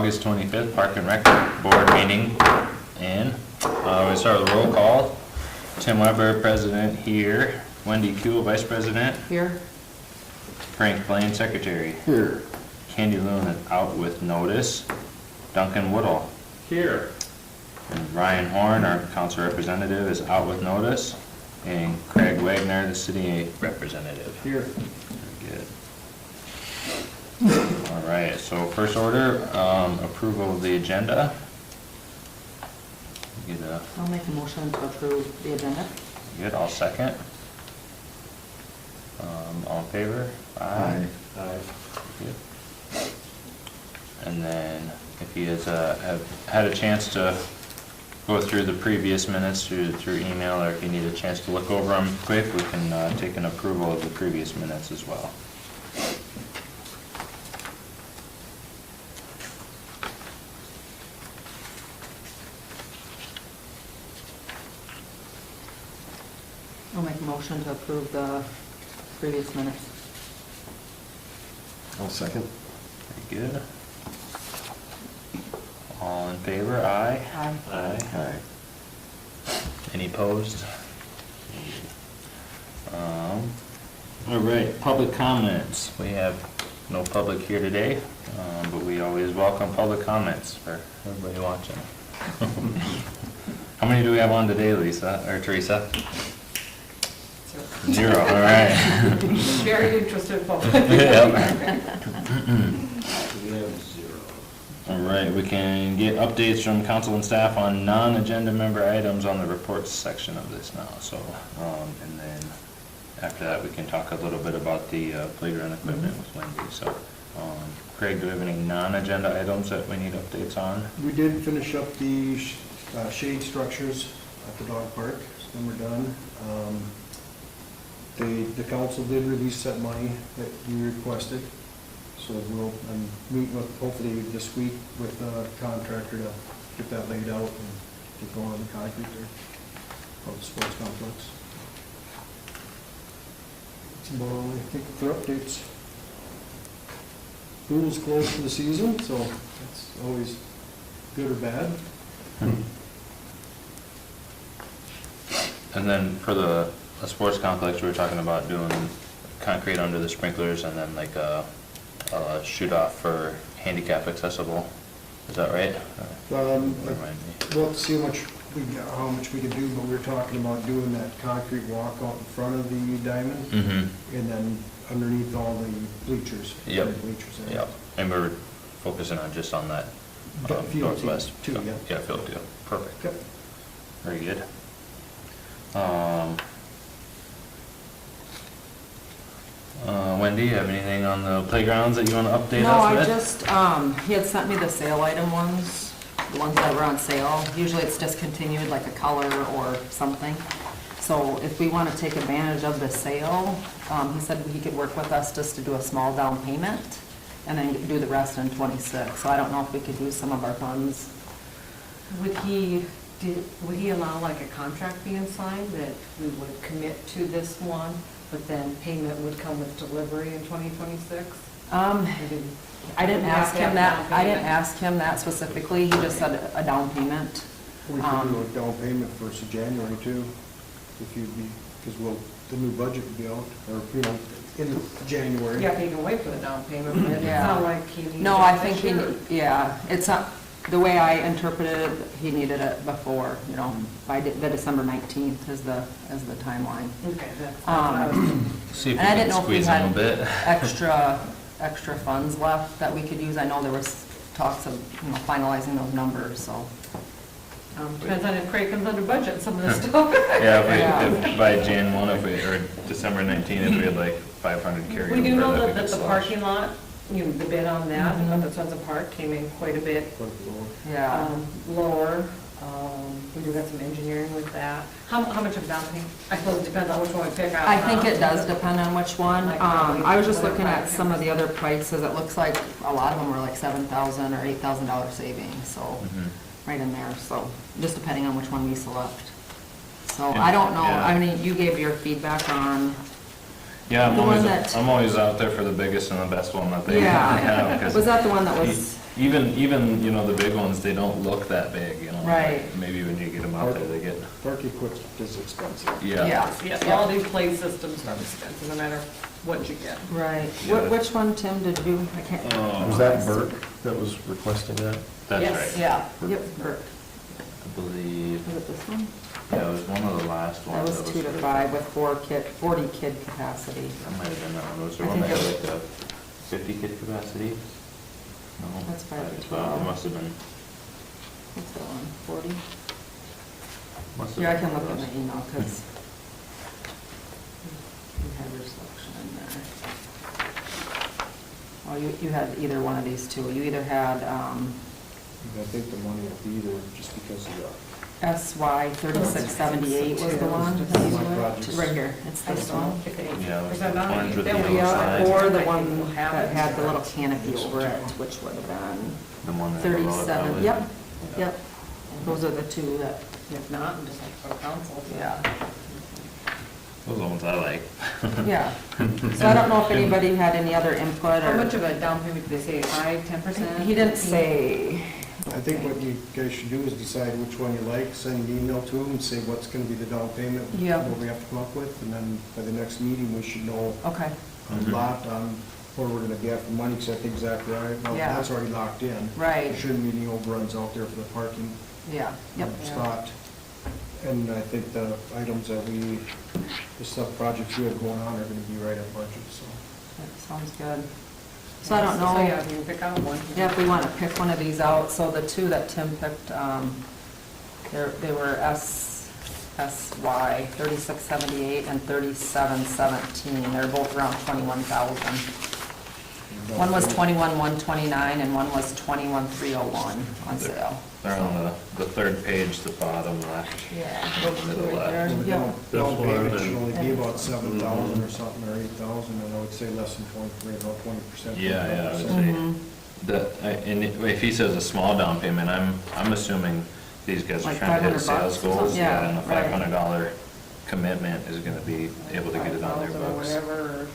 August 25th Park and Rec Board meeting. And we start with a roll call. Tim Weber, President, here. Wendy Kuehl, Vice President. Here. Frank Blaine, Secretary. Here. Kandi Lewin is out with notice. Duncan Woodhull. Here. And Ryan Horn, our council representative, is out with notice. And Craig Wagner, the city representative. Here. Very good. All right, so first order, approval of the agenda. I'll make a motion to approve the agenda. Good, I'll second. All in favor? Aye. Good. And then if you guys have had a chance to go through the previous minutes through email, or if you need a chance to look over them quick, we can take an approval of the previous minutes as well. I'll make a motion to approve the previous minutes. I'll second. Very good. All in favor? Aye. Aye. Aye. Any opposed? All right, public comments. We have no public here today, but we always welcome public comments for everybody watching. How many do we have on today, Lisa, or Teresa? 0, all right. Very interested public. Yep. We have 0. All right, we can get updates from council and staff on non-agenda member items on the reports section of this now. So, and then after that, we can talk a little bit about the playground equipment with Wendy. So, Craig, do we have any non-agenda items that we need updates on? We did finish up the shade structures at the dog park, so then we're done. The council did release that money that you requested, so I'm meeting with, hopefully this week, with the contractor to get that laid out and get going on the concrete there of the sports complex. That's about all I think for updates. Pool's closed for the season, so that's always good or bad. And then for the sports complex, we were talking about doing concrete under the sprinklers and then like a shoot off for handicap accessible. Is that right? Remind me. We'll have to see how much we can do, but we were talking about doing that concrete walk out in front of the diamond, Mm-hmm. and then underneath all the bleachers. Yep. Bleachers there. Yep. And we're focusing on just on that Field northwest. too, yeah. Yeah, field two. Perfect. Yep. Very good. Wendy, you have anything on the playgrounds that you want to update No, us I with? just, he had sent me the sale item ones, the ones that were on sale. Usually it's discontinued, like a color or something. So if we want to take advantage of the sale, he said he could work with us just to do a small down payment and then do the rest in 26. So I don't know if we could use some of our funds. Would he allow like a contract being signed that we would commit to this one, but then payment would come with delivery in 2026? I didn't ask him that, I didn't ask him that specifically, he just said a down payment. We could do a down payment first of January too, if you'd be, because the new budget would be out, or, in January. Yeah, he can wait for the down payment, but it's Yeah. not like he needs No, it I this think year. it's not, the way I interpreted it, he needed it before, by the December 19th is the timeline. Okay, that's what I was thinking. See if And I we didn't can know if we squeeze in a had bit. extra funds left that we could use. I know there was talks of, finalizing those numbers, so. Depends on if Craig comes under budget, some of this stuff. Yeah, if by Jan 1, or December 19th, if we had like 500 carry We do know over, that could the slash. parking lot, the bid on that, Mhm. the Swenson Park came in quite a bit Yeah. lower. We do got some engineering with that. How much of down payment? I suppose it depends on which one we pick out. I think it does depend on which one. Like probably I was just looking whatever at some of the other prices. It looks like a lot of them were like $7,000 or $8,000 savings, so Mhm. right in there. So just depending on which one we select. So Yeah, I don't know. yeah. I mean, you gave your feedback on Yeah, The one that- I'm always out there for the biggest and the best one that they Yeah, have. 'Cause was that the one that was, Even, you know, the big ones, they don't look that big, you know? Right. Maybe when you get them out there, they get, Park equipment is expensive. yeah. Yes, all these play systems are expensive, no matter what you get. right, Yeah. which one, Tim, did you, I can't. Was that Burke that was requesting that? That's Yes. right. Yeah, yep, Bert. I believe, Was it this one? yeah, it was one of the last That ones. was 2 to 5 with 40 kid capacity. That might have been that one. Was there I one that think had it like a 50 kid capacity? No. That's 5 to 12. 12. It must have been, What's that one, 40? must have Here, I been can one look of at my those. email, because you had your selection in there. Oh, you had either one of these two. You either had I think the money will be there just because of the. SY 3678 was the one that you My went, projects. right here, it's I this don't know one. if it- Yeah, it was if they're the not- ones with they'll the be yellow out, signs. Or the I one think we'll have that it. had the little canopy over it, which would have been The one that wrote 37, probably. yep, yep. Those are the two that, If not, I'm just like for council. yeah, Those are the ones I like. yeah. So I don't know if anybody had any other input How or. much of a down payment did they say, 5, 10%? He didn't say. I think what you guys should do is decide which one you like, send an email to them, and say what's gonna be the down payment. Yeah. What we have to come up with, and then by the next meeting, we should know Okay, a lot on what we're gonna get for money, because I think exactly right, well, Yeah. that's already locked in. right, There shouldn't be any overruns out there for the parking yeah, yep. spot. And I think the items that the sub-projects we have going on are gonna be right at budget, so. That sounds good. So I don't So, yeah, know, if you can pick out one. yeah, if we want to pick one of these out, so the two that Tim picked, they were SY 3678 and 3717. They're both around 21,000. One was 21,129 and one was 21,301 on sale. They're on the third page, the bottom left. Yeah. Middle left. And the Yeah. down payment should That's only be about 7,000 or something, or 8,000, and I would say less than 23, about 20%. Yeah, I would So- Mhm. And if he says a small down payment, I'm assuming these guys are Like trying to hit $500 sales or goals. something? Yeah, And a right. $500 commitment is gonna be able to get it on their 5,000 or books. whatever.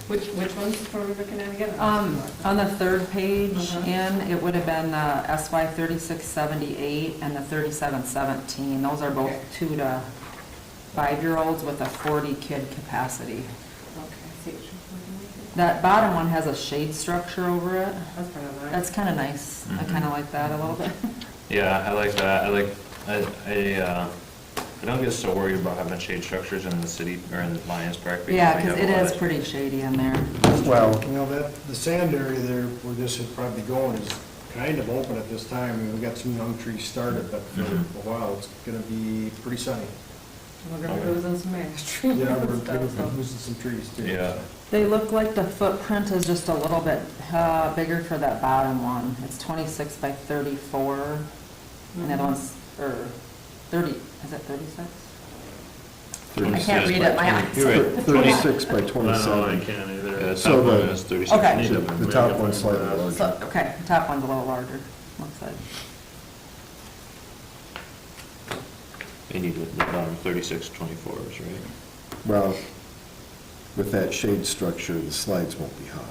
Which ones are we looking at again? On the third page Uh-huh. in, it would have been SY 3678 and the 3717. Those are both Okay. 2 to 5-year-olds with a 40 kid capacity. Okay, see what you're looking That bottom one has a shade structure over it. at. That's kind of nice. That's kind of nice. I Mhm. kind of like that a little bit. Yeah, I like that. I don't get so worried about having shade structures in the city or in Lions Park. Yeah, we because have it a lot is of- pretty shady in there. Well, The sand area there where this would probably go is kind of open at this time. I mean, we got some young trees started, but for Mhm. a while, it's gonna be pretty sunny. We're gonna be losing some ash trees Yeah, we're and stuff, so. losing some trees too. Yeah. They look like the footprint is just a little bit bigger for that bottom one. It's 26 by 34, and the other one's, or 30, is it 36? I can't read it, my eyes. You're right. 36 by I don't know, I 27. can't Yeah, either. the So top one the- is 36. Okay. Need to The top one's slightly make it larger. So, okay, the top one's a little larger, looks like. They need the bottom 3624s, right? Well, with that shade structure, the slides won't be hot.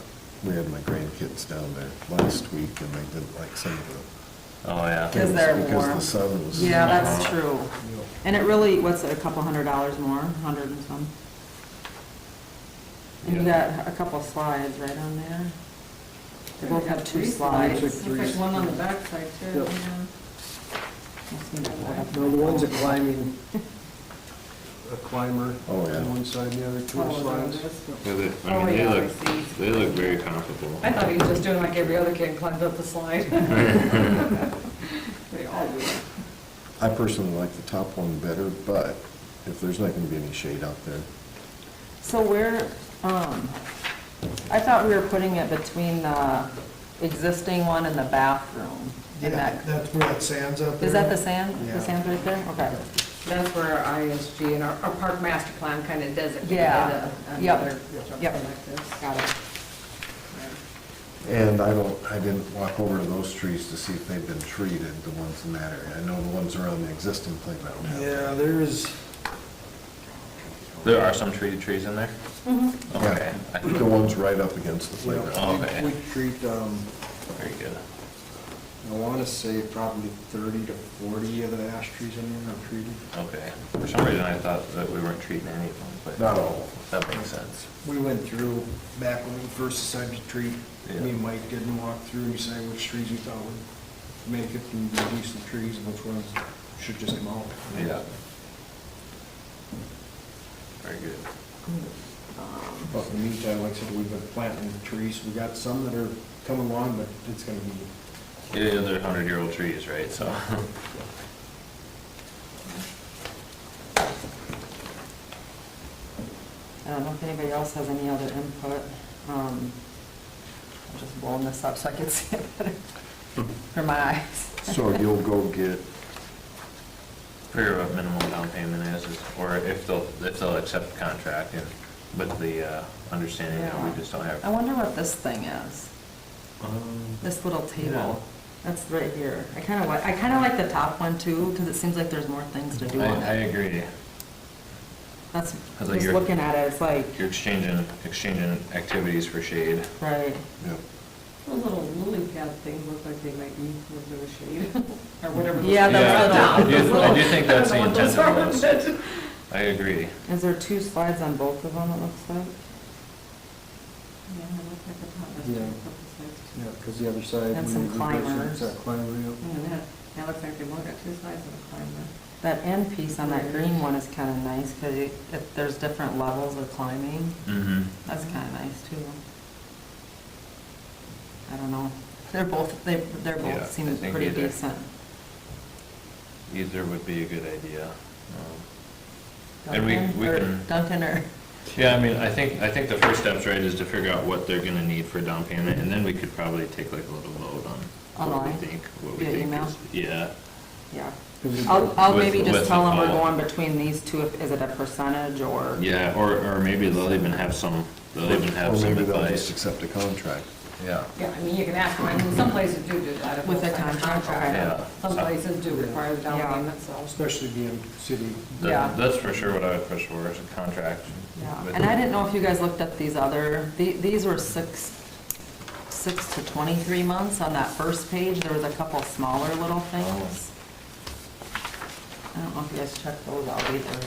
We had my grandkids down there last week, and they didn't like some of the Oh, yeah. Because they're Because warm. the sun was. Yeah, that's Uh-huh. true. And it really, what's it, a couple $100 more, 100 and some? And you Yeah. got a couple slides right on there. They We both got have 2 three slides. slides. Looks like one on the backside too, Yep. yeah. Let's see that. No, the one's a climbing, a climber Oh, yeah. on one side, and the other two Oh, are is that slides. what it is? Yeah, Oh, I mean, yeah, I they see. look very comparable. I thought he was just doing like every other kid and climbed up the slide. They all do it. I personally like the top one better, but if there's not gonna be any shade out there. So where, I thought we were putting it between the existing one and the bathroom. in Yeah, that- that's where that sand's up there. Is that the sand? Yeah. The sand's right there? Okay. That's where our ISG and our park master plan kind of designated Yeah. Yep. another Yep. something like this. Got it. And I didn't walk over to those trees to see if they've been treated, the ones in that area. I know the ones around the existing playground have. Yeah, there is, There are some treated trees in there? Okay. The ones right up against the Yeah, playground. Okay. we treat, Very good. I want to say probably 30 to 40 of the ash trees in there are treated. Okay. For some reason, I thought that we weren't treating any of them, but. Not all. That makes sense. We went through, back when we first decided to treat, Yeah. me and Mike did and walked through and decided which trees we thought would make it and be decent trees and which ones should just come out. Yeah. Very good. But in the meantime, like I said, we've been planting trees. We got some that are coming along, but it's gonna be, Yeah, they're 100-year-old trees, right, so. I don't know if anybody else has any other input. I'm just blowing this up so I can see it better for my eyes. So you'll go get, Figure what minimum down payment is, or if they'll accept the contract, and with the understanding that we just don't have. I wonder what this thing is, this little table. That's right here. I kind of like the top one too, because it seems like there's more things to do on I it. agree. That's, Cause like just looking at it, it's like, You're exchanging activities for shade. right, yeah, The little lily pad things look like they might be a little bit of shade, or whatever. those Yeah, things that's are. little- I do think that's the I don't know intent what of those this. are. I agree. is there 2 slides on both of them, it looks like? Yeah, it looks like a top, that's Yeah. a couple sides. yeah, because the other side. And we some did this one, climbers. it's that climber, yeah. And that looks like they've only got 2 sides of a climber. That end piece on that green one is kind of nice, because if there's different levels of climbing, Mm-hmm. that's kind of nice too. I don't know, they're both Yeah, I seem think pretty either. decent. Either would be a good idea. And we can. Duncan or, Yeah, I mean, I think the first steps, right, is to figure out what they're gonna need for down payment, and then we could probably take like a little vote on what we Online? think, Via email? Yeah, yeah. 'Cause we- I'll With- maybe with just tell the them we're fall. going between these two, is it a percentage or? yeah, or maybe they'll even have some or advice. maybe they'll just accept a contract. Yeah. Yeah, I mean, you can ask them, I mean, some places do that. if With they'll a sign contract, okay. Yeah. Some places do require the down Yeah. payment, so. Especially being city. Yeah. That's for sure what I would push for, is a contract. Yeah, with- and I didn't know if you guys looked at these other, these were 6 to 23 months on that first page. There was a couple smaller little things. I don't know if you guys checked those out either.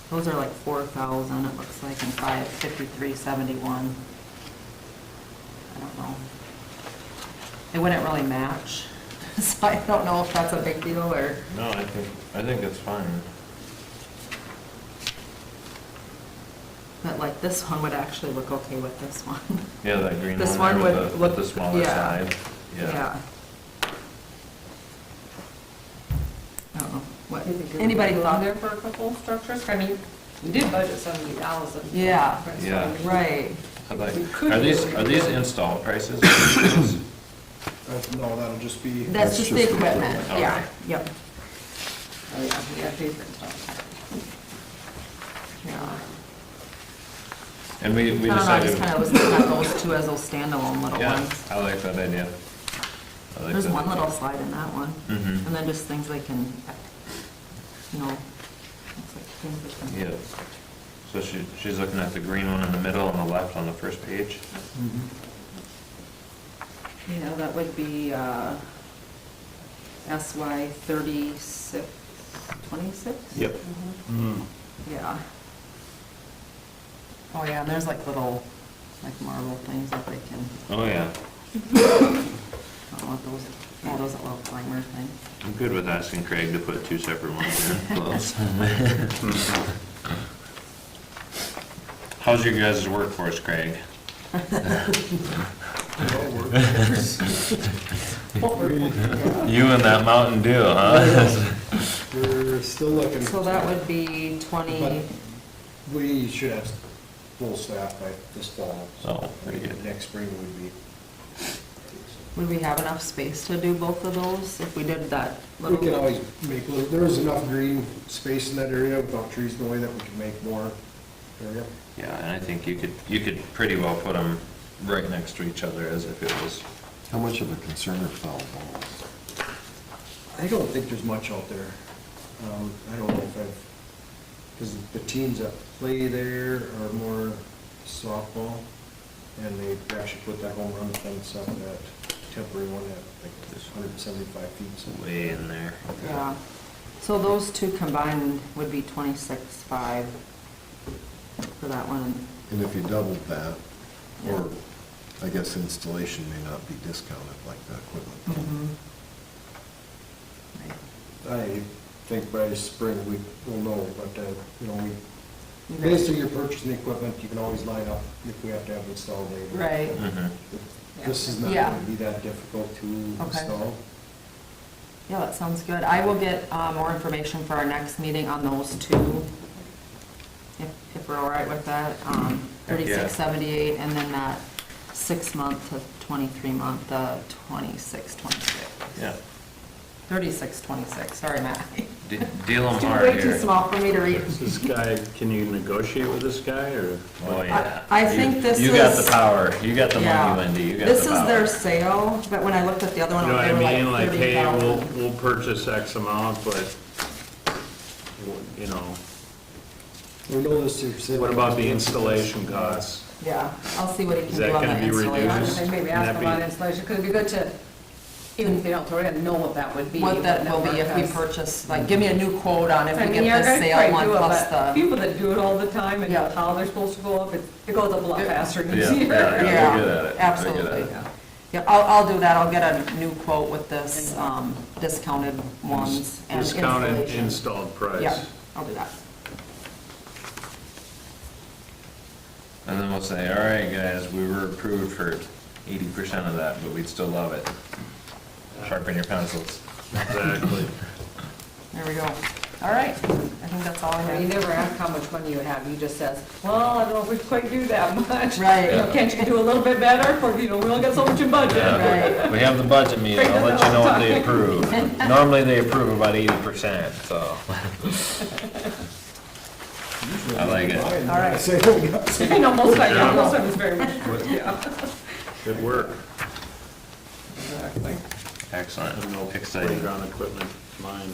Those are like 4,000, it looks like, and 553.71. I don't know. It wouldn't really match, so I don't know if that's a big deal or. No, I think it's fine. But like this one would actually look okay with this one. Yeah, that green This one one there would with look, the smaller yeah. side. Yeah. I don't know, what, You think it would anybody go in thought? there for a couple structures? I mean, we did budget $70,000. Yeah. So, Yeah. I mean, Right, I'd like- We could Are do these it. install prices? No, that'll just be. that's just the just the equipment, equipment. yeah, Okay. yep, Oh, yeah, we got paper and stuff. yeah. And we I don't know, I decided. just kinda was looking at those two as those standalone little Yeah, ones. I like that idea. I like There's that one idea. little slide in that one, Mhm. and then just things they can, you know, looks like things they can. Yeah. So she's looking at the green one in the middle on the left on the first page. Yeah, that would be, SY 36, 26? Yep. Yeah. Oh, yeah, and there's like little, like marble things that they can, Oh, yeah. I don't know what those, yeah, those little climber things. I'm good with asking Craig to put 2 separate ones in. Close. How's your guys' workforce, Craig? You and that Mountain Dew, huh? We're still looking. So that would be 20, We should have full staff by this fall. so Oh, pretty good. Next spring would be. would we have enough space to do both of those if we did that We little? can always make, there is enough green space in that area without trees in the way that we can make more area. Yeah, and I think you could pretty well put them right next to each other as if it was. How much of a concern are foul balls? I don't think there's much out there. I don't know if I've because the teams that play there are more softball, and they actually put that home run fence up, that temporary one at like 175 feet. so- Way in there. Yeah. So those two combined would be 26.5 for that one. And if you doubled that, or I guess installation may not be discounted like the equipment. Mhm. I think by spring we will know, but, you know, Okay. basically you're purchasing the equipment, you can always line up if we have to have it installed later. Right. Mhm. This is not Yeah. going to be that difficult to Okay. install. Yeah, that sounds good. I will get more information for our next meeting on those two, if we're all right with that. Heck, yeah. 3678, and then that 6-month to 23-month, 26. Yeah. 3626, sorry, Matt. Deal them It's hard way too here. small for me to read. This guy, can you negotiate with this guy, or? Oh, yeah. I think You- this You got is- the power. You got the Yeah. money, Wendy. You got the This power. is their sale, but when I looked at the other You one, know what they I were like mean, like, hey, 30,000. we'll purchase X amount, but, you know, We know this is. what about the installation costs? Yeah, I'll see what he Is can that do on the gonna be installation. reduced? And maybe Can ask that be- about installation, because it'd be good to, even if they don't already know what that would be. What that will be if we network has. purchase, like, give me a new quote on if I we mean, get you're this gonna sale probably one do it, plus but the. people that do it all the time and know Yeah. how they're supposed to go up, it goes up a lot faster and Yeah, easier. yeah, they're good at it. They're good at Absolutely. it. Yeah. Yeah, I'll do that, I'll get a new quote with this, discounted ones and Discounted installation. installed price. Yeah, I'll do that. And then we'll say, all right, guys, we were approved for 80% of that, but we'd still love it. Sharpen your pencils. Exactly. There we go. All right, I think that's all I You have. never ask how much money you have, you just says, well, I don't know if we quite do that much. Right. You know, can't you do a little bit better, or, you know, we only got so much in budget. Right. We have the budget meeting, I'll let you know what they approve. Normally, they approve about 80%, so. I like it. All right. Say what we got. I know, most of it's very much, yeah. Good work. Exactly. Excellent, No exciting. playground equipment, mine.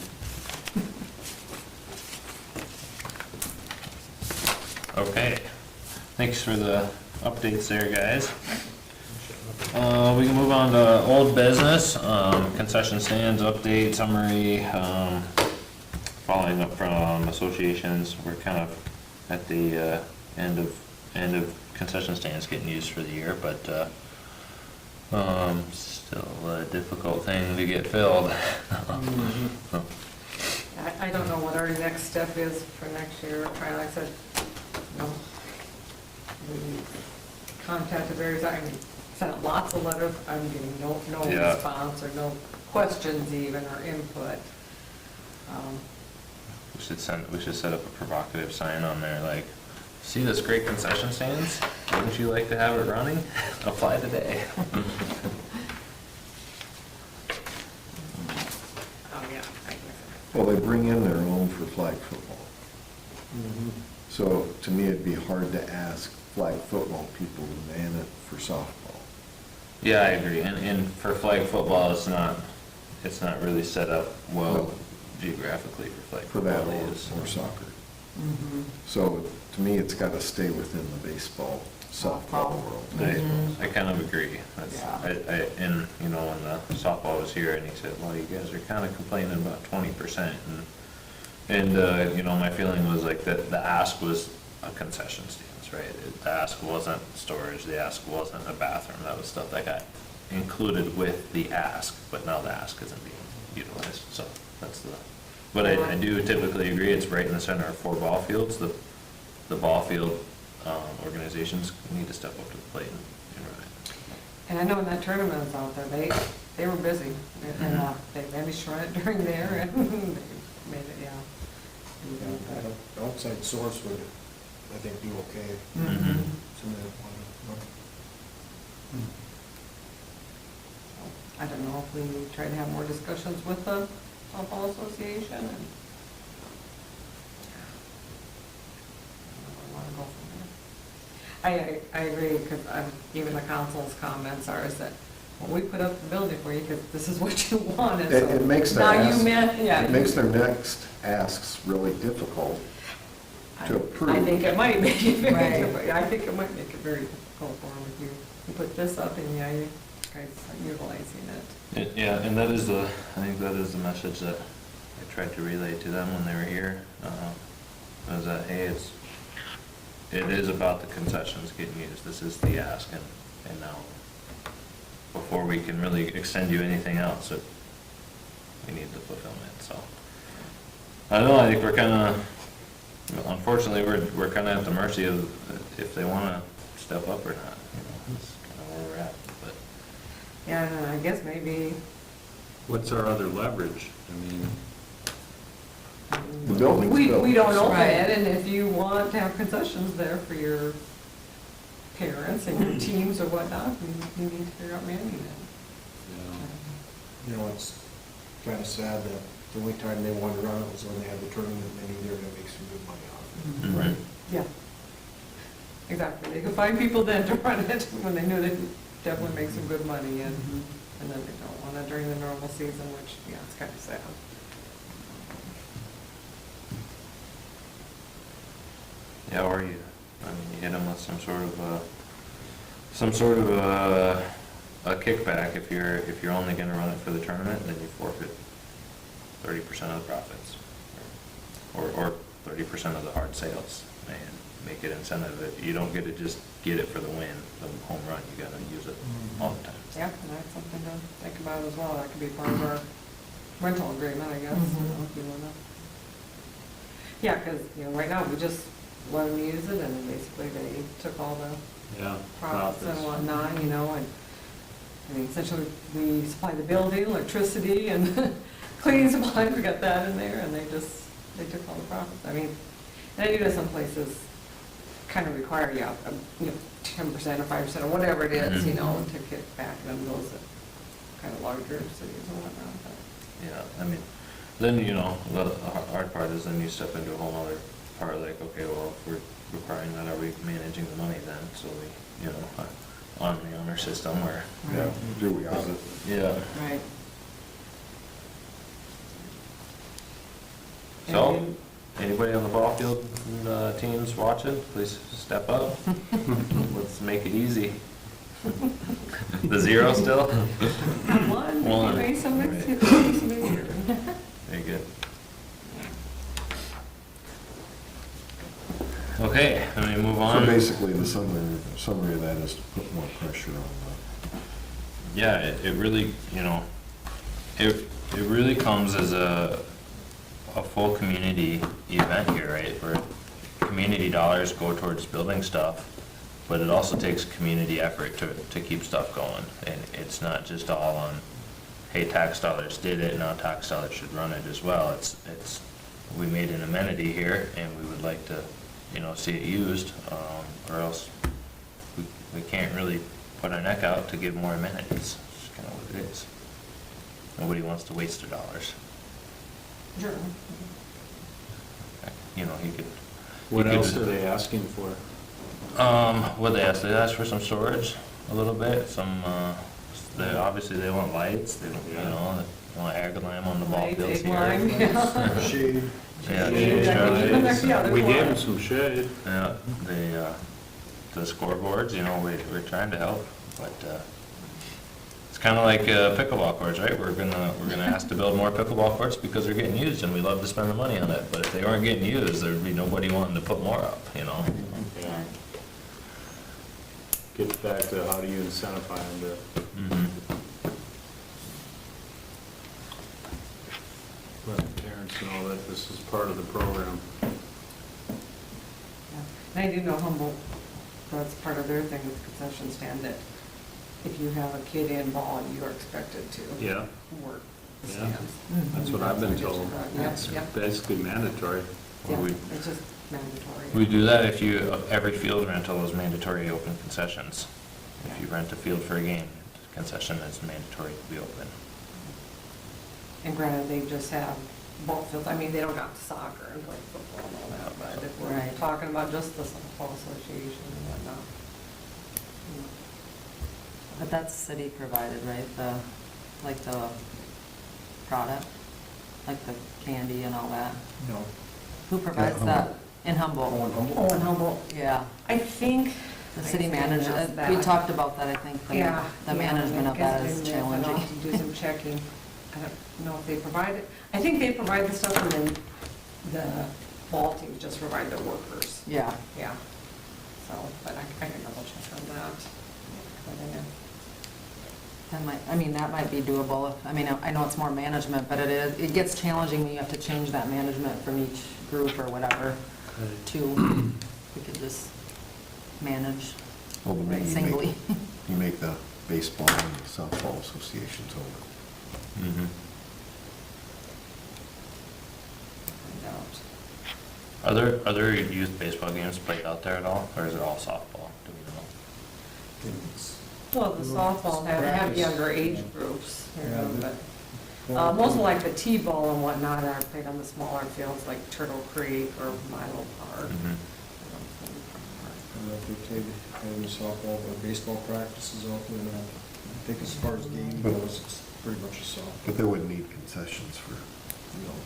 Okay, thanks for the updates there, guys. We can move on to old business, concession stands update, summary, following up from associations. We're kind of at the end of concession stands getting used for the year, but still a difficult thing to get filled. I don't know what our next step is for next year, like I said, you know, we contacted various, I mean, sent lots of letters, I'm getting no Yeah. response or no questions even or input. We should set up a provocative sign on there, like, see this great concession stands? Wouldn't you like to have it running? Apply today. Oh, yeah. Well, they bring in their own for flag football. Mhm. So to me, it'd be hard to ask flag football people to man it for softball. Yeah, I agree, and for flag football, it's not really set up well No. geographically for flag For that football. or soccer. Mhm. So to me, it's got to stay within the baseball, softball world. I kind of agree. That's, Yeah. and, you know, when the softball was here, and he said, well, you guys are kind of complaining about 20%, and, you know, my feeling was like that the ask was a concession stands, right? The ask wasn't storage, the ask wasn't a bathroom, that was stuff that got included with the ask, but now the ask isn't being utilized, so that's the, but I do typically agree, it's right in the center of 4 ball fields, the ball field, organizations need to step up to the plate and run it. And I know when that tournament was out there, they were busy, and they managed to run it during there, and they made it, yeah. An outside source would, I think, be okay. Mhm. Somebody that wanted to run. I don't know if we try to have more discussions with the softball association and. I wanna go from there. I agree, because even the council's comments are is that, well, we put up the building for you because this is what you wanted, so. It makes their Now you ask, meant, yeah. it makes their next asks really difficult To approve. I think it might make it very Right. difficult. I think it might make it very difficult for them if you put this up and yeah, you guys are utilizing it. Yeah, and that is I think that is the message that I tried to relay to them when they were here, was that, hey, it is about the concessions getting used, this is the ask, and now, before we can really extend you anything else, we need the fulfillment, so. I don't know, I think we're kinda, unfortunately, we're kinda at the mercy of if they wanna step up or not, that's kinda where we're at, but. Yeah, and I guess maybe, What's our other leverage? I mean, The building's we built. don't open Right. it, and if you want to have concessions there for your parents and your teams or whatnot, you need to figure out managing it. yeah. You know, it's kind of sad that the only time they wanted to run it was when they had the tournament, and they knew they were gonna make some good money off it. Right. Yeah. Exactly, they could find people then to run it when they knew they'd definitely make some good money, and then they don't want it during the normal season, which, yeah, it's kind of sad. Yeah, or you hit them with some sort of a kickback. If you're only gonna run it for the tournament, then you forfeit 30% of the profits. Or 30% of the hard sales, and make it incentive that you don't get to just get it for the win, the home run, you gotta use it all the time. Yeah, and that's something to think about as well, that could be part of our rental agreement, I guess, if you wanna. Yeah, because, right now, we just let them use it, and basically they took all the Yeah. profits and whatnot, and, I mean, essentially, we supply the building, electricity, and cleaning supplies, we got that in there, and they took all the profits. I mean, and I know some places kind of require you, 10% or 5% or whatever it is, to kick back, and those are kind of larger cities and whatnot, but. Yeah, I mean, then, the hard part is then you step into a whole other part, like, okay, well, if we're requiring that, are we managing the money then? So we, on the owner system where. Yeah, do we audit? Yeah. Right. So, anybody on the ball field, teams watching, please step up. Let's make it easy. The zero still? One, One. maybe somebody, Right. somebody. Very good. Okay, let me move on. So basically, the summary of that is to put more pressure on Yeah, it really, it really comes as a full community event here, right? Where community dollars go towards building stuff, but it also takes community effort to keep stuff going. And it's not just all on, hey, tax dollars did it, now tax dollars should run it as well. It's we made an amenity here, and we would like to, see it used, or else we can't really put our neck out to give more amenities. It's kind of what it is. Nobody wants to waste their dollars. Sure. He could. What he could- else are they asking for? What they asked? They asked for some storage, a little bit, obviously they want lights, they want ag lime on the ball Lights, fields egg here. lime, yeah. Shade. Yeah, Shade, shade, I think even there- yeah, there's We gave one. them some shade. Yeah, the scoreboards, we're trying to help, but, it's kinda like, pickleball courts, right? We're gonna ask to build more pickleball courts because they're getting used and we love to spend the money on it, but if they weren't getting used, there'd be nobody wanting to put more up, Yeah. Get back to how do you incentivize them to Mhm. let the parents know that this is part of the program. Yeah. And I do know Humboldt, that's part of their thing with concession stand, that if you have a kid in ball, you are expected to Yeah, work the Yeah. stands. that's what I've been told. Yep, It's yep. basically mandatory. Yeah, we- it's just mandatory. We do that every field rental is mandatory open concessions. If you rent a field for a game, concession is mandatory to be open. And granted, they just have ball fields, I mean, they don't got soccer and play football and all that, but if we're Right. talking about just the softball association and whatnot. But that's city provided, right? The product, like the candy and all that? No. Who provides Yeah, that In Humboldt. Oh, in Humboldt? Oh, in Humboldt. Yeah, I think. the city I manager, asked that. we talked about that, I think. Yeah. The management of that is I'll challenging. have to do some checking. I don't know if they provide it. I think they provide the stuff and then the ball teams just provide the workers. Yeah, Yeah. So, but I can double check on that. But I know. that might be doable. I mean, I know it's more management, but it gets challenging when you have to change that management from each group or whatever to, we could just manage Well, but maybe singly. you make the baseball and softball associations over. Mhm. Find out. Are there youth baseball games played out there at all, or is it all softball? Do we know? Well, the softball have younger age groups, you know, Yeah, but most of like the T-ball and whatnot are played on the smaller fields like Turtle Creek or Milo Park. Mhm. I don't know if they take any softball or baseball practices out there, and I think as far as game goes, it's pretty much a softball. But they wouldn't need concessions for,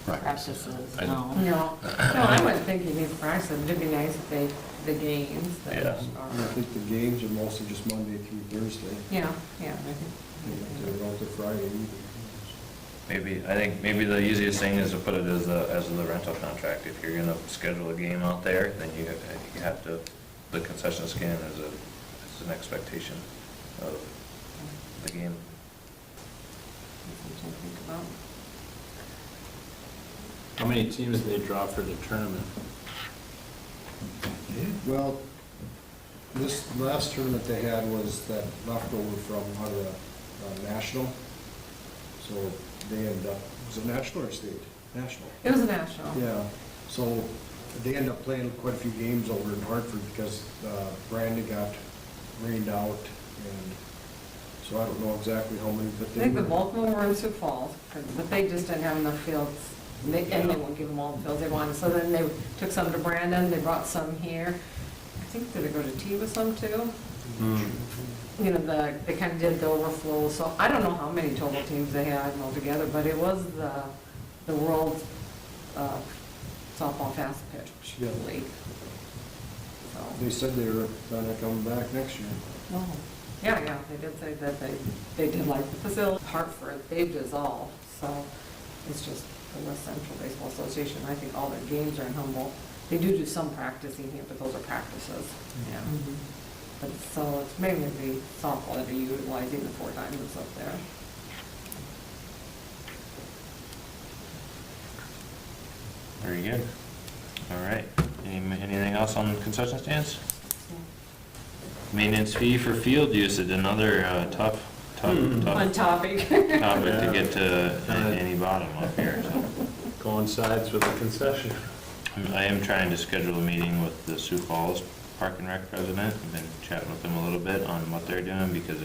practices. Practices, I- no. No, I wouldn't think you need practice, it'd be nice if the games that Yeah. I are. think the games are mostly just Monday through Thursday. Yeah, I think. They're out there Friday evening. I think maybe the easiest thing is to put it as the rental contract. If you're gonna schedule a game out there, then you have to, the concession stand is an expectation of the game. Something to think about. How many teams did they draw for the tournament? Well, this last tournament they had was that leftover from out of the national. So they ended up, was it national or state? National. It was a national. Yeah, so they ended up playing quite a few games over in Hartford because Brandon got rained out, and so I don't know exactly how many, but I they think the were. bulk of them were in Sioux Falls, but they just didn't have enough fields. And they won't give them all the fields they wanted. So then they took some to Brandon, they brought some here. I think did they go to T with some too? You know, they kind of did the overflow, so I don't know how many total teams they had altogether, but it was the world softball fast pitch Yeah. league. So, They said they were planning on coming back next year. oh, yeah, they did say that they did like the facility. Hartford, they've dissolved, so it's just the West Central Baseball Association. I think all their games are in Humboldt. They do some practicing here, but those are practices, yeah. But so it's mainly the softball that they're utilizing the 4 diamonds up there. Very good. All right. Anything else on concession stands? Maintenance fee for field usage, another tough Fun topic. topic to get to any bottom up here. So. Coincides with the concession. I am trying to schedule a meeting with the Sioux Falls Park and Rec president. I've been chatting with them a little bit on what they're doing because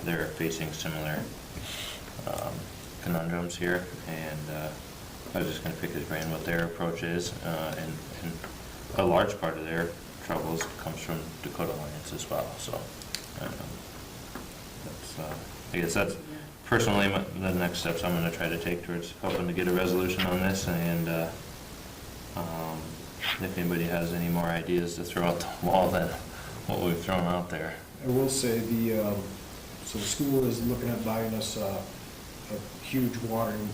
they're facing similar conundrums here, and I was just going to pick his brain what their approach is, and a large part of their troubles comes from Dakota Alliance as well. So I guess that's personally the next steps I'm going to try to take towards helping to get a resolution on this, and if anybody has any more ideas to throw out the wall than what we've thrown out there. I will say so the school is looking at buying us a huge watering,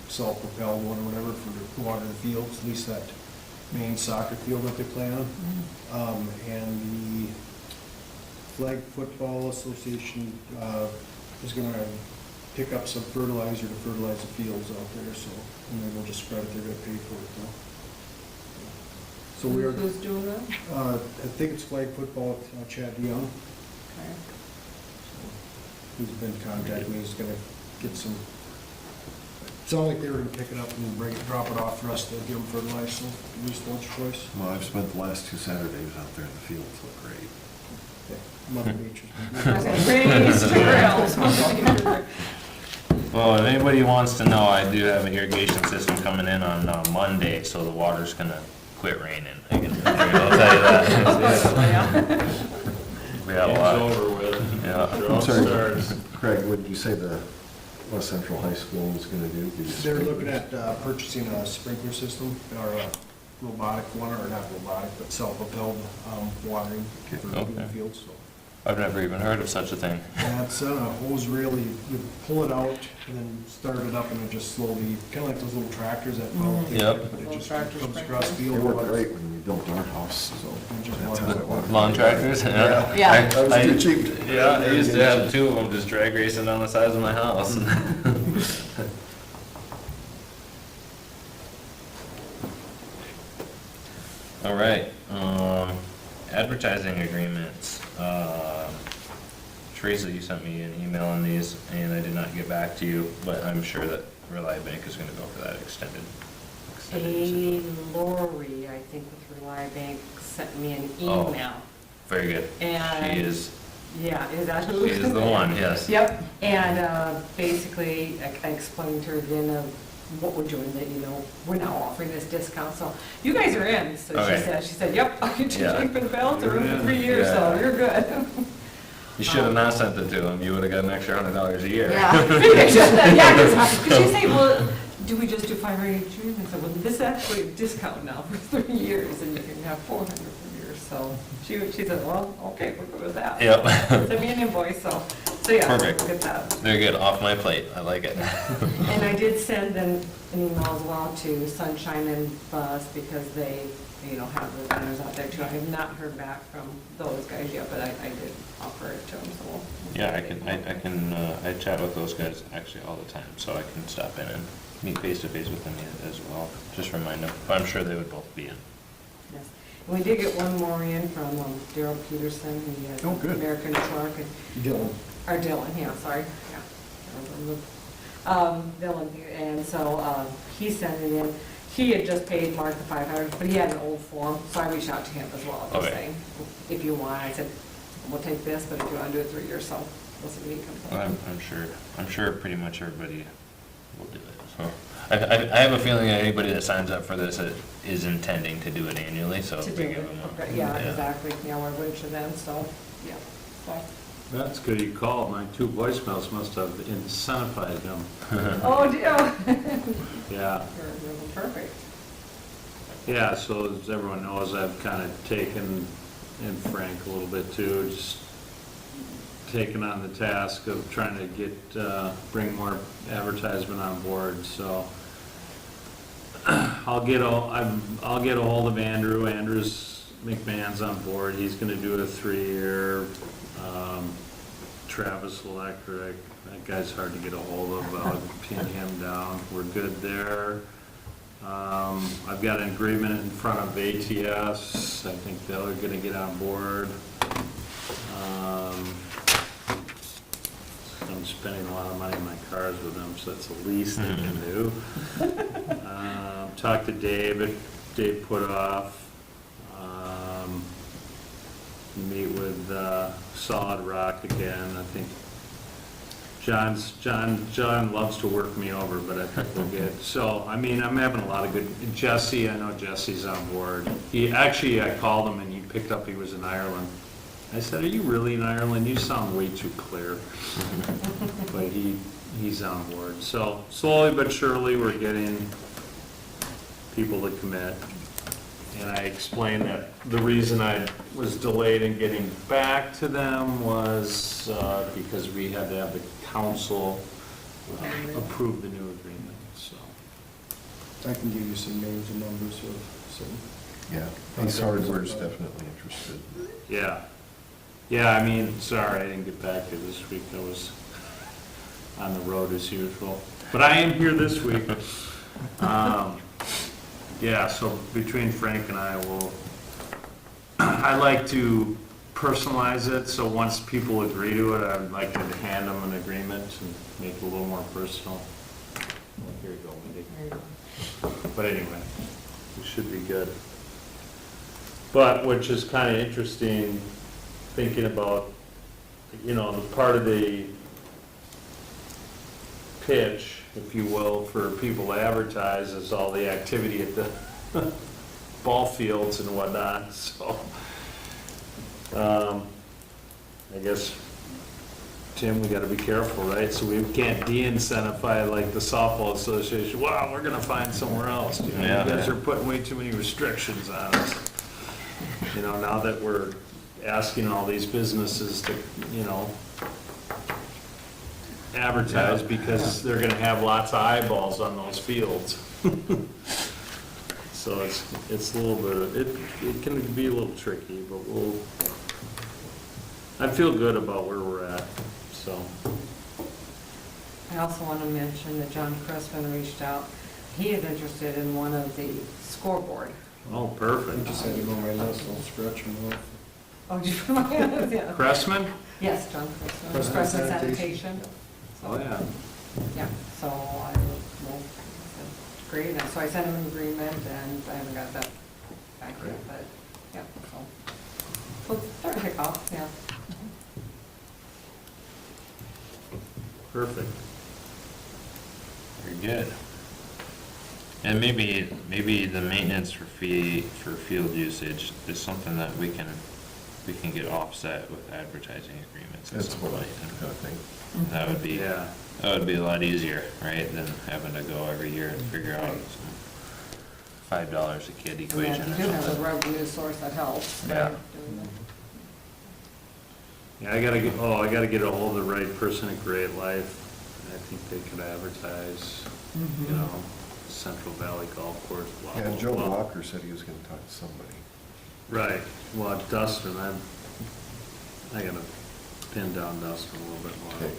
self-propelled one or whatever for watering the fields, at least that main soccer field that they play on. And the Flag Football Association is gonna pick up some fertilizer to fertilize the fields out there, so, and then we'll just spread it, they're gonna pay for it though. So we are, Who's doing that? I think it's Flag Football, Chad DeYoung. Okay. He's been contacting me, he's gonna get some, it sounded like they were gonna pick it up and drop it off for us to give them fertilizer, so use once or twice. Well, I've spent the last 2 Saturdays out there in the fields, look great. Mother Nature's been Raised trails. Well, if anybody wants to know, I do have an irrigation system coming in on Monday, so the water's gonna quit raining. I'll tell you that. We have a Game's lot. over with. Yeah. They're I'm all sorry, stars. Craig, what did you say the West Central High School was gonna do? They're looking at purchasing a sprinkler system, or robotic one, or not robotic, but self-propelled watering for Okay. the fields, so. I've never even heard of such a thing. That's a hose reel, you pull it out and then start it up and it just slowly, kind of like those little tractors that follow. Yep. But it Little just tractor comes sprinkler. across the field. It worked waters. great when we built our house, so. It just That's waters how it worked. Lawn tractors? Yeah. Yeah. That was I- too cheap. Yeah, I used to have two of them just drag racing down the sides of my house. All right, advertising agreements. Teresa, you sent me an email on these, and I did not get back to you, but I'm sure that Rely Bank is gonna go for that extended. A Lori, I think with Rely Bank, sent me an Oh. email. Very good. And- She is, Yeah, is that she who? is the one, yes. Yep, and basically, I explained to her again of what we're doing, that, you know, we're now offering this discount, so you guys are in. So Okay. she said, yep, I'll get you Yeah. cheap for the belt, or You're for 3 in. years, so Yeah. you're good. You should have not sent it to him, you would've got an extra $100 a year. Yeah. Yeah, because she said, well, do we just do 582? And I said, well, this is actually a discount now for 3 years, and you can have 400 per year, so she said, well, okay, we're good with that. Yep. Send me an invoice, so yeah, Perfect. we'll get that. Very good, off my plate, I like it. And I did send them an email as well to Sunshine and Buzz, because they, you know, have the vendors out there too. I have not heard back from those guys yet, but I did offer it to them, so. we'll see Yeah, what they I chat with those guys actually all the time, so I can stop in and meet face to face with them as well, just remind them, but I'm sure they would both be in. Yes. And we did get one more in from Daryl Peterson, he has Oh, good. American Truck, and Dylan. or Dylan, yeah, sorry, yeah. Dylan, and so, he sent it in. He had just paid Mark the 500, but he had an old form, so I reached out to him as well, just Okay. saying, if you want, I said, we'll take this, but if you want to do it 3 years, so we'll see what he comes up with. I'm sure pretty much everybody will do it, so. I have a feeling that anybody that signs up for this is intending to do it annually, so. To we do give it, them a- okay, yeah, exactly, yeah, we're waiting for them, so, yeah, so. That's good you called. My 2 voicemails must have incentivized them. Oh, dear. Yeah. Perfect. Yeah, so as everyone knows, I've kind of taken, and Frank a little bit too, just taken on the task of trying to get, bring more advertisement on board, so. I'll get a hold of Andrew. Andrew's McMahon's on board. He's gonna do a 3-year. Travis Electric, that guy's hard to get a hold of, but I'll pin him down. We're good there. I've got an agreement in front of ATS. I think they're gonna get on board. I'm spending a lot of money on my cars with them, so that's the least they can do. Talked to Dave put off. Meet with Solid Rock again. I think John loves to work me over, but I think we'll get, so, I mean, I'm having a lot of good, Jesse, I know Jesse's on board. I called him and he picked up, he was in Ireland. I said, are you really in Ireland? You sound way too clear. But he's on board. So slowly but surely, we're getting people to commit. And I explained that the reason I was delayed in getting back to them was because we had to have the council approve the new agreement, so. I can give you some names and numbers of some. Yeah, Ace Hardware's definitely interested. Yeah. Yeah, I mean, sorry, I didn't get back to you this week. I was on the road as usual. But I am here this week. Yeah, so between Frank and I I like to personalize it, so once people agree to it, I'd like to hand them an agreement and make it a little more personal. Here you go, Wendy. There you go. But anyway, it should be good. But, which is kind of interesting, thinking about, you know, the part of the pitch, if you will, for people to advertise is all the activity at the ball fields and whatnot, so. I guess Tim, we gotta be careful, right? So we can't de-incentify like the softball association, wow, we're gonna find somewhere else. You know, Yeah. you guys are putting way too many restrictions on us. You know, now that we're asking all these businesses to, you know, advertise because they're gonna have lots of eyeballs on those fields. So it's a little bit, it can be a little tricky, but I feel good about where we're at, so. I also want to mention that John Cressman reached out. He is interested in one of the scoreboard. Oh, I perfect. just had to go on my list, I'll scratch them off. Oh, did you put my hand? Yeah. Cressman? Yes, John Cressman. Cressman Cressman Sanitation. Sanitation. Oh, yeah. Yeah, so I will, great, and so I sent him an agreement, and I haven't got that back yet, but, yeah, so. We'll start to kick off, yeah. Perfect. Very good. And maybe the maintenance for field usage is something that we can get offset with advertising agreements at That's some what point. I think. That would be, Yeah. that would be a lot easier, right, than having to go every year and figure out some $5 a kid And equation then or you do have a something. revenue source that helps. right, Yeah. doing that. Yeah, I gotta get a hold of the right person at Great Life. I think they could advertise, you know, Central Valley Golf Course, blah, blah, Yeah, Joe blah. Walker said he was gonna talk to somebody. Right, well, Dustin, I gotta pin down Dustin a little bit more. Okay.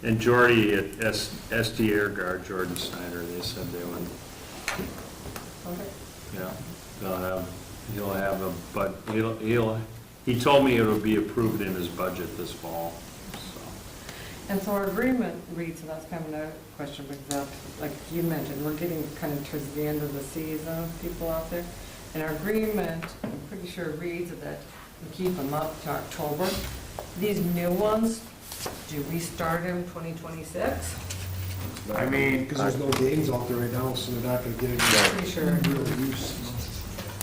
And Jordy at SD Air Guard, Jordan Snyder, they said they would, Okay. yeah, he'll have a, but he told me it'll be approved in his budget this fall, so. And so our agreement reads, and that's kind of a question brings up, like you mentioned, we're getting kind of towards the end of the season, people out there. And our agreement, I'm pretty sure reads that we keep them up to October. These new ones, do we start in 2026? I mean, Because there's no games out there right now, so they're not gonna get it. Pretty sure. Real use.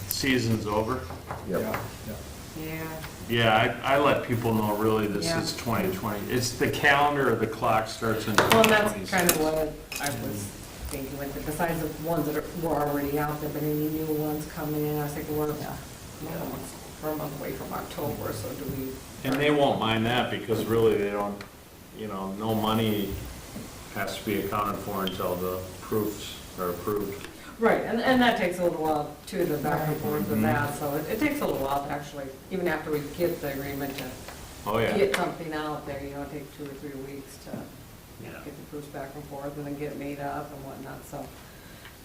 season's over. Yep. Yeah. Yeah. Yeah, I let people know really this Yeah. is 2020. It's the calendar or the clock starts in Well, and 2026. that's kind of what I was thinking with it, besides the ones that were already out there, but any new ones coming in, I was thinking, we're a month away from October, so do we? And they won't mind that because really they don't, you know, no money has to be accounted for until the proofs are approved. Right, and that takes a little while too, the back and forth Mm-hmm. of that, so it takes a little while to actually, even after we get the agreement to Oh, yeah. get something out there, you know, it takes 2 or 3 weeks to Yeah. get the proofs back and forth and then get it made up and whatnot, so.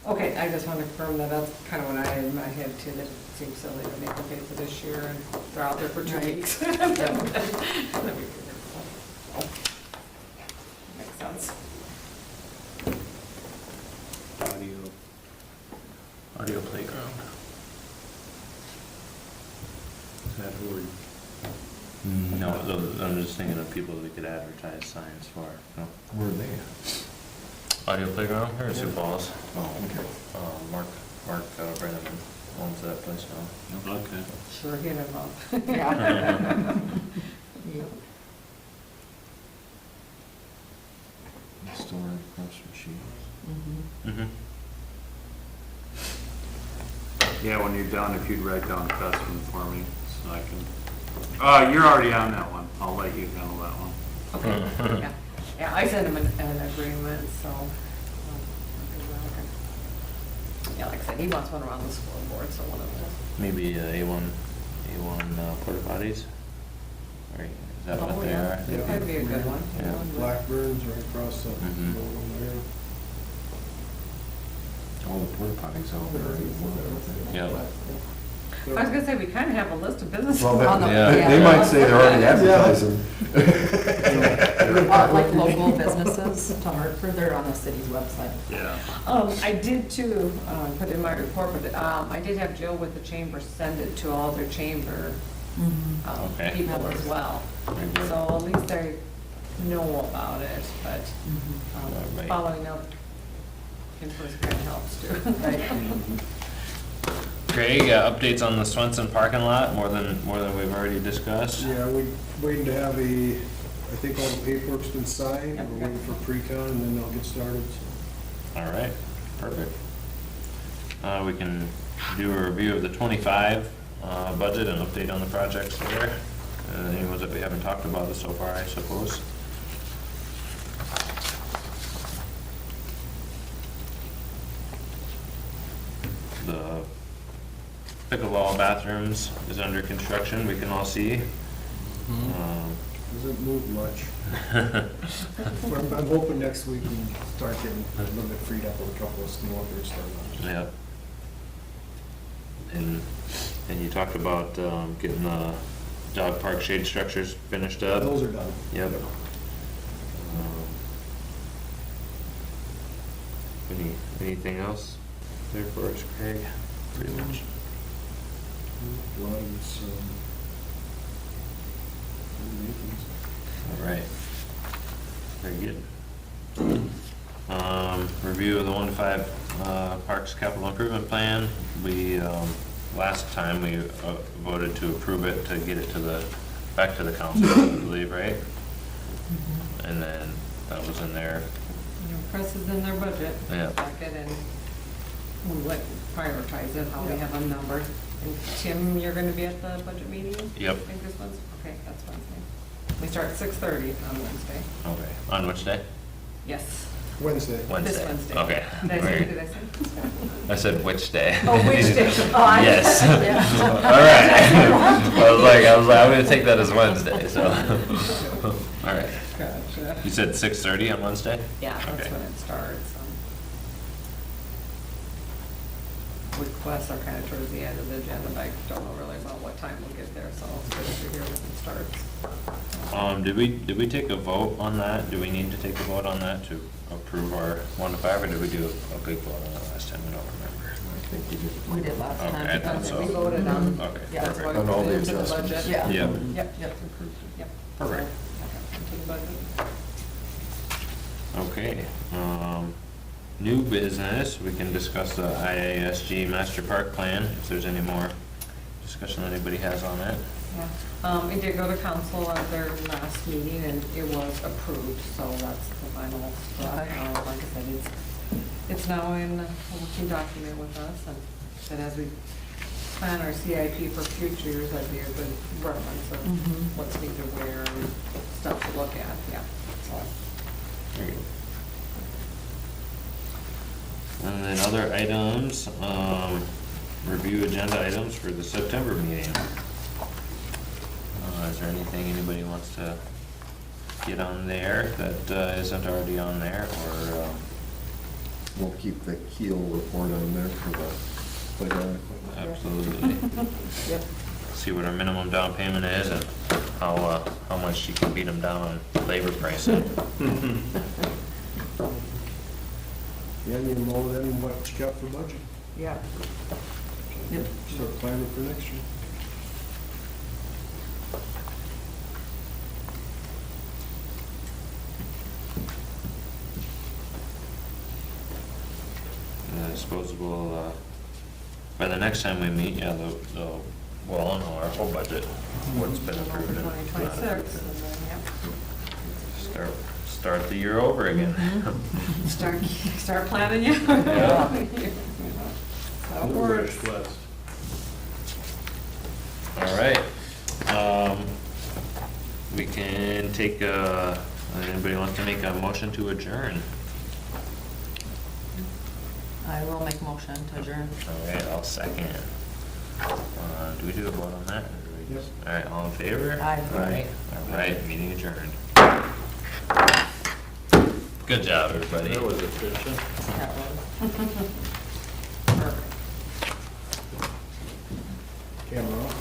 Okay, I just want to confirm that that's kind of what I had in my head too, that it seems silly to make them pay for this year and they're out there for 2 Right. weeks. Makes sense. Audio playground. Is that who we? No, I'm just thinking of people that we could advertise signs for. No. Where are they at? Audio playground here in Sioux Falls. Oh, okay. Mark Brenneman owns that place now. Okay. Sure, hit him up. Yeah. Store across from Sheets. Mm-hmm. Yeah, when you're done, if you'd write down Crestman for me, so I can, you're already on that one. I'll let you handle that one. Okay, yeah, yeah, I sent him an agreement, so. Yeah, like I said, he wants one around the scoreboard, so one of those. Maybe A1 porta potties? Or is that what they are? That could be a good one. Yeah. Blackbirds right across the Mhm. road over there. All the porta potties out there already work. Yeah. I was gonna say, we kind of have a list of businesses Well, on the. they might say they're already advertising. Like local businesses to Hartford, they're on the city's website. Yeah. I did too, put in my report, but, I did have Jill with the chamber send it to all their chamber, Okay. people as well. Very good. So at least they know about it, but, Right. following up in person kind of helps too. Craig, updates on the Swenson parking lot, more than we've already discussed? Yeah, we're waiting to have a I think all the paperwork's been signed, Yep, we're yep. waiting for pre-con, and then they'll get started, so. All right, perfect. We can do a review of the 25 budget and update on the projects there. Any ones that we haven't talked about so far, I suppose. The pickleball bathrooms is under construction, we can all see. Doesn't move much. I'm hoping next week we can start getting a little bit freed up with a couple of snow and stuff. Yep. And you talked about getting the dog park shade structures finished up. Those are done. Yep. Anything else there for us, Craig? Pretty much. A lot of it's, maintenance. All right. Very good. Review of the 1 to 5 Parks Capital Improvement Plan. We, last time we voted to approve it, to get it back to the council, I believe, right? And then that was in there. Press is in their budget. Yeah. Packet, and we went prioritize it, how we have them numbered. And Tim, you're gonna be at the budget meeting? Yep. I think this one's, okay, that's Wednesday. We start at 6:30 on Wednesday. Okay. On which day? Yes. Wednesday. Wednesday. This Wednesday. Okay. Did I say, Very- did I say? I said which day. Oh, which day? Oh, I- Yes. Yeah. All right. I was like, I'm gonna take that as Wednesday, so. All right. Gotcha. You said 6:30 on Wednesday? Yeah, that's Okay. when it starts. Requests are kind of towards the end of the agenda, but I don't know really about what time we'll get there, so I'll figure here when it starts. Did we take a vote on that? Do we need to take a vote on that to approve our 1 to 5, or did we do a big vote on it last time? I don't remember. I think you did. We did last Okay, time. I thought so. We voted on. Okay, Yeah, that's why we On all put the it into the adjustments. budget. Yeah. Yep. Yep, yep, yep. Perfect. Into the budget. Okay, new business, we can discuss the IASG Master Park Plan, if there's any more discussion that anybody has on that. Yeah, it did go to council at their last meeting and it was approved, so that's the final stuff. Okay. Like I said, it's now in a working document with us, and then as we plan our CIP for future years, that'd be a good reference of Mhm. what's needed where and stuff to look at, yeah, so. Very good. And then other items, review agenda items for the September meeting. Is there anything anybody wants to get on there that isn't already on there, or, We'll keep the Kuehl report on there for the playground equipment. absolutely. Yep. See what our minimum down payment is and how much you can beat them down on labor pricing. Yeah, you know more than what you got for budget. Yeah. Start planning for next year. I suppose we'll, by the next time we meet, yeah, we'll all know our whole budget, what's been approved and not 2026, approved. and then, yep. Start the year over again. Start planning, yeah. Yeah. That works. West. All right. We can take, anybody wants to make a motion to adjourn? I will make motion to adjourn. All right, I'll second. Do we do a vote on that? Or do we Yep. just- All right, all in favor? Aye. All right, meeting adjourned. Good job, everybody. That was efficient. That was. Perfect. Camera off.